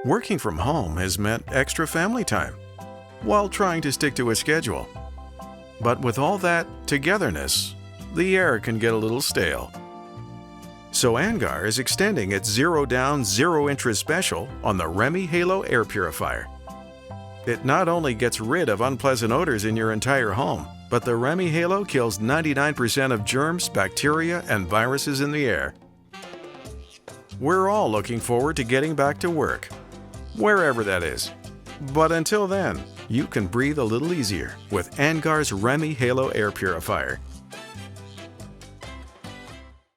Working from home has meant extra family time while trying to stick to a schedule. But with all that togetherness, the air can get a little stale. So Andgar is extending its zero down, zero interest special on the REME-HALO air purifier. It not only gets rid of unpleasant odors in your entire home, but the REME-HALO kills 99% of germs, bacteria, and viruses in the air. We're all looking forward to getting back to work, wherever that is. But until then, you can breathe a little easier with Andgar's REME-HALO air purifier.